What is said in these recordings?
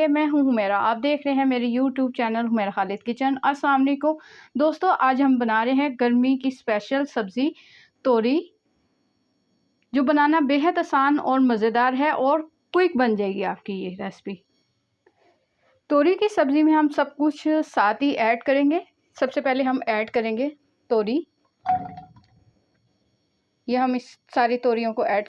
नमस्ते, मैं हूं हुमैरा। आप देख रहे हैं मेरे YouTube channel Humaira Khalid kitchen. अस्सलाम वालेकुम दोस्तों, आज हम बना रहे हैं गर्मी की स्पेशल सब्ज़ी तोरी, जो बनाना बेहद आसान और मज़ेदार है और क्विक बन जाएगी आपकी ये रेसिपी। तोरी की सब्ज़ी में हम सब कुछ साथ ही ऐड करेंगे। सबसे पहले हम ऐड करेंगे तोरी। ये हम इस सारी तोरियों को ऐड,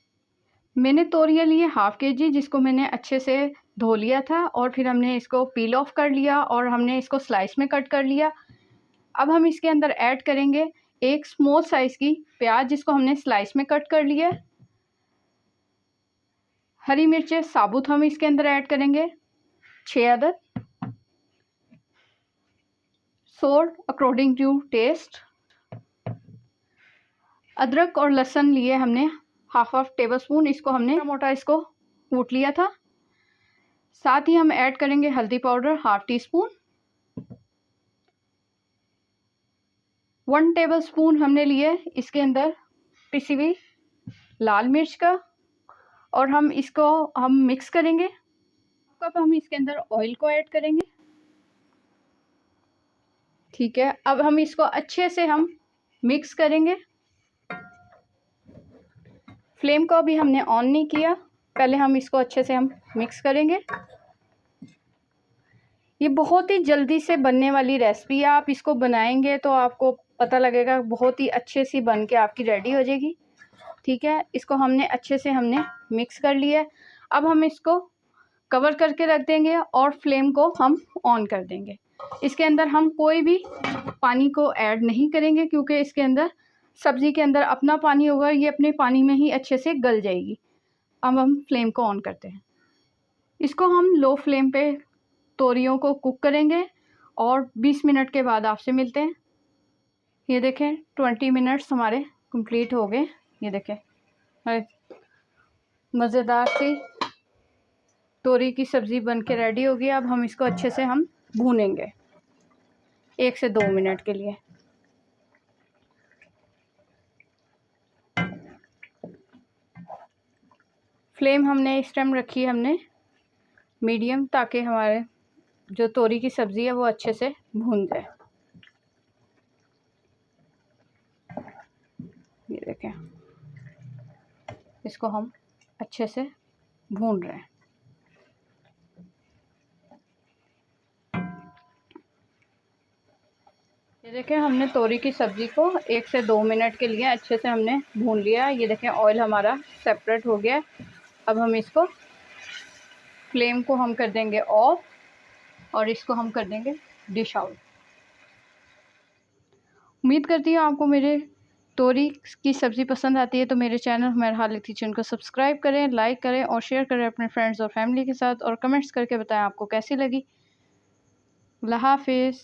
मैंने तोरियाँ लिए ½ kg, जिसको मैंने अच्छे से धो लिया था और फिर हमने इसको पील ऑफ कर लिया और हमने इसको स्लाइस में कट कर लिया। अब हम इसके अंदर ऐड करेंगे एक स्मॉल साइज़ की प्याज, जिसको हमने स्लाइस में कट कर लिया। हरी मिर्चें साबुत हम इसके अंदर ऐड करेंगे 6 अदद। Salt according to taste. अदरक और लहसुन लिए हमने ½ टेबल स्पून, इसको हमने मोटा इसको कूट लिया था। साथ ही हम ऐड करेंगे हल्दी पाउडर ½ टीस्पून। 1 टेबल स्पून हमने लिए इसके अंदर पिसी हुई लाल मिर्च का, और हम इसको मिक्स करेंगे। अब हम इसके अंदर ऑयल को ऐड करेंगे। ठीक है, अब हम इसको अच्छे से मिक्स करेंगे। फ्लेम को अभी हमने ऑन नहीं किया, पहले हम इसको अच्छे से मिक्स करेंगे। ये बहुत ही जल्दी से बनने वाली रेसिपी है। आप इसको बनाएंगे तो आपको पता लगेगा बहुत ही अच्छे से बन के आपकी रेडी हो जाएगी। ठीक है, इसको हमने अच्छे से मिक्स कर लिया। अब हम इसको कवर करके रख देंगे और फ्लेम को हम ऑन कर देंगे। इसके अंदर हम कोई भी पानी को ऐड नहीं करेंगे, क्योंकि इसके अंदर सब्ज़ी के अंदर अपना पानी होगा, ये अपने पानी में ही अच्छे से गल जाएगी। अब हम फ्लेम को ऑन करते हैं। इसको हम लो फ्लेम पे तोरियों को कुक करेंगे और 20 मिनट के बाद आपसे मिलते हैं। ये देखें 20 मिनट्स हमारे कंप्लीट हो गए। ये देखें मज़ेदार सी तोरी की सब्ज़ी बन के रेडी हो गई। अब हम इसको अच्छे से भूनेंगे 1 से 2 मिनट के लिए। फ्लेम हमने इस टाइम रखी है मीडियम, ताकि हमारे जो तोरी की सब्ज़ी है वो अच्छे से भून जाए। ये देखें, इसको हम अच्छे से भून रहे हैं। ये देखें, हमने तोरी की सब्ज़ी को 1 से 2 मिनट के लिए अच्छे से भून लिया। ये देखें ऑयल हमारा सेपरेट हो गया। अब हम इसको फ्लेम को कर देंगे ऑफ और इसको कर देंगे डिश आउट। उम्मीद करती हूँ आपको मेरे तोरी की सब्ज़ी पसंद आती है, तो मेरे चैनल हुमैरा खालिद किचन को सब्सक्राइब करें, लाइक करें और शेयर करें अपने फ्रेंड्स और फैमिली के साथ, और कमेंट्स करके बताएं आपको कैसी लगी। अल्लाह हाफिज़।